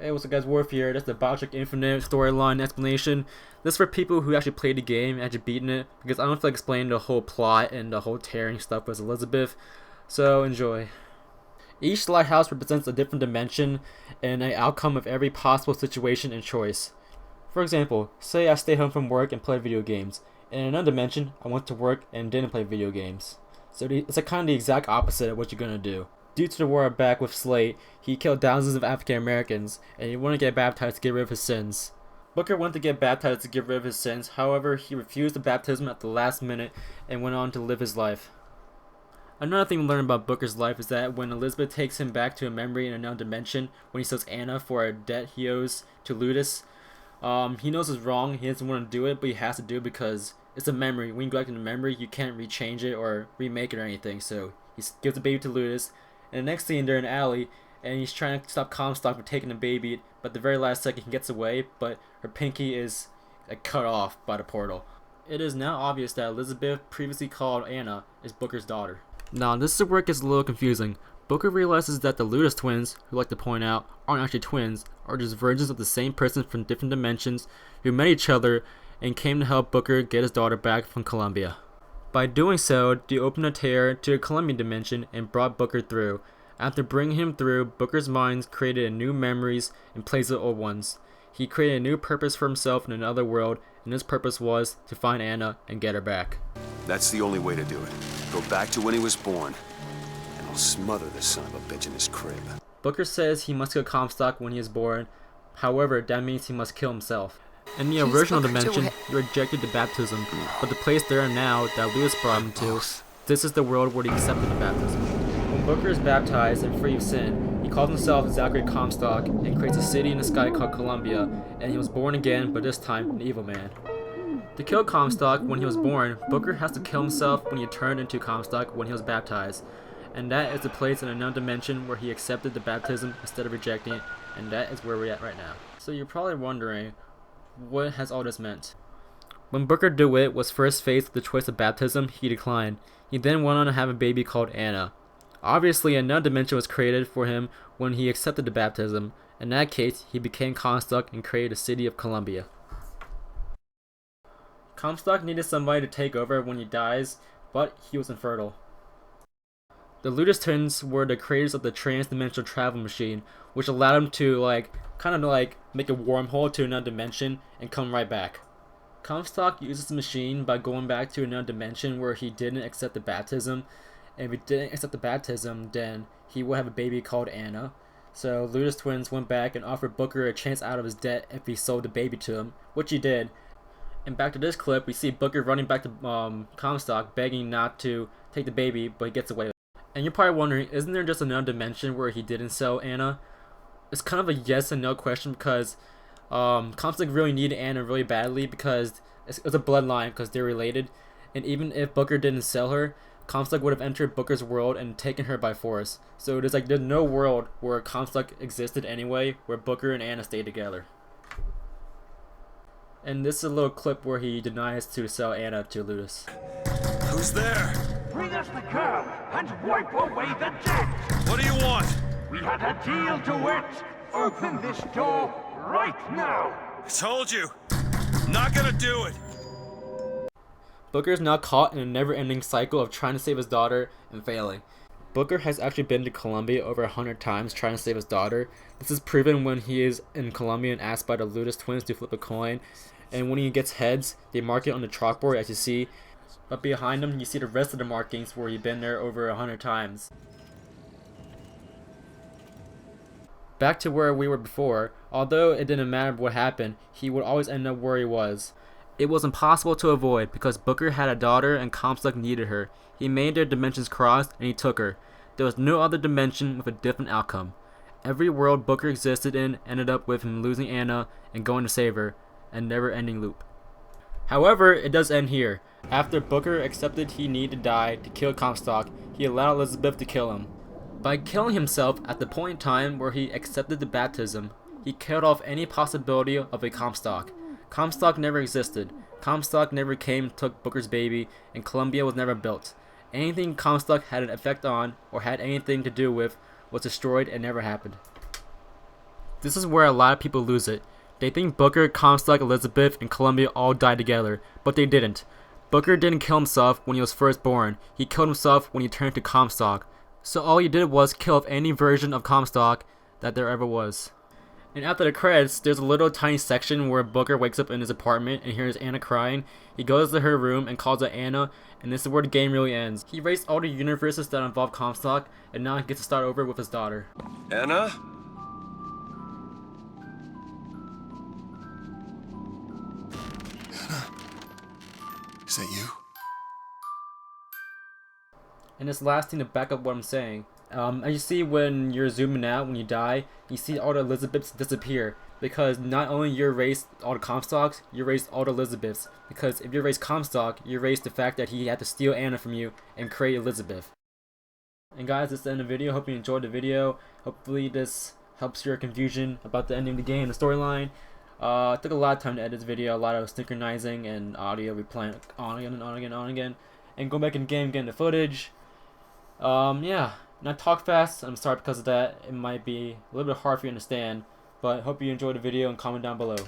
Hey, what's up guys, Wolf here. That's the Bioshock Infinite storyline explanation. This is for people who actually played the game and actually beaten it, because I don't feel like explaining the whole plot and the whole tearing stuff with Elizabeth. So enjoy. Each lighthouse represents a different dimension and an outcome of every possible situation and choice. For example, say I stay home from work and play video games. In another dimension, I went to work and didn't play video games. So it's like kind of the exact opposite of what you're gonna do. Due to the war back with Slate, he killed thousands of African Americans, and he wanted to get baptized to get rid of his sins. Booker wanted to get baptized to get rid of his sins, however, he refused the baptism at the last minute and went on to live his life. Another thing we learn about Booker's life is that when Elizabeth takes him back to a memory in another dimension, when he sells Anna for a debt he owes to Lutece, he knows it's wrong, he doesn't want to do it, but he has to do it because it's a memory. When you go back in the memory, you can't rechange it or remake it or anything, so he gives the baby to Lutece. And the next scene, they're in an alley, and he's trying to stop Comstock from taking the baby, but the very last second he gets away, but her pinky is cut off by the portal. It is now obvious that Elizabeth, previously called Anna, is Booker's daughter. Now, this is where it gets a little confusing. Booker realizes that the Lutece twins, who like to point out, aren't actually twins, are just versions of the same person from different dimensions who met each other and came to help Booker get his daughter back from Columbia. By doing so, they opened a tear to a Colombian dimension and brought Booker through. After bringing him through, Booker's mind created new memories in place of old ones. He created a new purpose for himself in another world, and his purpose was to find Anna and get her back. That's the only way to do it. Go back to when he was born, and I'll smother this son of a bitch in his crib. Booker says he must kill Comstock when he is born, however, that means he must kill himself. In the original dimension, he rejected the baptism, but the place there and now that Lutece brought him to, this is the world where he accepted the baptism. When Booker is baptized and free of sin, he calls himself Zachary Comstock and creates a city in the sky called Columbia, and he was born again, but this time an evil man. To kill Comstock when he was born, Booker has to kill himself when he turned into Comstock when he was baptized, and that is the place in another dimension where he accepted the baptism instead of rejecting it, and that is where we're at right now. So you're probably wondering, what has all this meant? When Booker DeWitt was first faced with the choice of baptism, he declined. He then went on to have a baby called Anna. Obviously, another dimension was created for him when he accepted the baptism. In that case, he became Comstock and created the city of Columbia. Comstock needed somebody to take over when he dies, but he was infertile. The Lutece twins were the creators of the trans-dimensional travel machine, which allowed him to make a wormhole to another dimension and come right back. Comstock uses the machine by going back to another dimension where he didn't accept the baptism, and if he didn't accept the baptism, then he would have a baby called Anna. So Lutece twins went back and offered Booker a chance out of his debt if he sold the baby to him, which he did. And back to this clip, we see Booker running back to Comstock, begging not to take the baby, but he gets away with it. And you're probably wondering, isn't there just another dimension where he didn't sell Anna? It's kind of a yes and no question because Comstock really needed Anna really badly because it's a bloodline because they're related. And even if Booker didn't sell her, Comstock would have entered Booker's world and taken her by force. So there's no world where Comstock existed anyway where Booker and Anna stayed together. And this is a little clip where he denies to sell Anna to Lutece. Who's there? Bring us the girl and wipe away the debt! What do you want? We had a deal to it! Open this door right now! I told you! Not gonna do it! Booker is now caught in a never-ending cycle of trying to save his daughter and failing. Booker has actually been to Columbia over 100 times trying to save his daughter. This is proven when he is in Columbia and asked by the Lutece twins to flip a coin. And when he gets heads, they mark it on the chalkboard as you see. But behind him, you see the rest of the markings where he's been there over 100 times. Back to where we were before, although it didn't matter what happened, he would always end up where he was. It was impossible to avoid because Booker had a daughter and Comstock needed her. He made their dimensions cross and he took her. There was no other dimension with a different outcome. Every world Booker existed in ended up with him losing Anna and going to save her, a never-ending loop. However, it does end here. After Booker accepted he needed to die to kill Comstock, he allowed Elizabeth to kill him. By killing himself at the point in time where he accepted the baptism, he killed off any possibility of a Comstock. Comstock never existed. Comstock never came and took Booker's baby, and Columbia was never built. Anything Comstock had an effect on or had anything to do with was destroyed and never happened. This is where a lot of people lose it. They think Booker, Comstock, Elizabeth, and Columbia all died together, but they didn't. Booker didn't kill himself when he was first born. He killed himself when he turned to Comstock. So all he did was kill off any version of Comstock that there ever was. And after the credits, there's a little tiny section where Booker wakes up in his apartment and hears Anna crying. He goes to her room and calls her Anna, and this is where the game really ends. He erased all the universes that involve Comstock, and now he gets to start over with his daughter. Anna? Is that you? And this last thing to back up what I'm saying. As you see when you're zooming out, when you die, you see all the Elizabeths disappear. Because not only you erased all the Comstocks, you erased all the Elizabeths. Because if you erase Comstock, you erase the fact that he had to steal Anna from you and create Elizabeth. And guys, this is the end of the video. Hope you enjoyed the video. Hopefully this helps your confusion about the ending of the game, the storyline. It took a lot of time to edit this video, a lot of synchronizing and audio replaying on again and on again and on again. And go back in the game, getting the footage. Yeah, and I talk fast. I'm sorry because of that. It might be a little bit hard for you to understand. But hope you enjoyed the video and comment down below.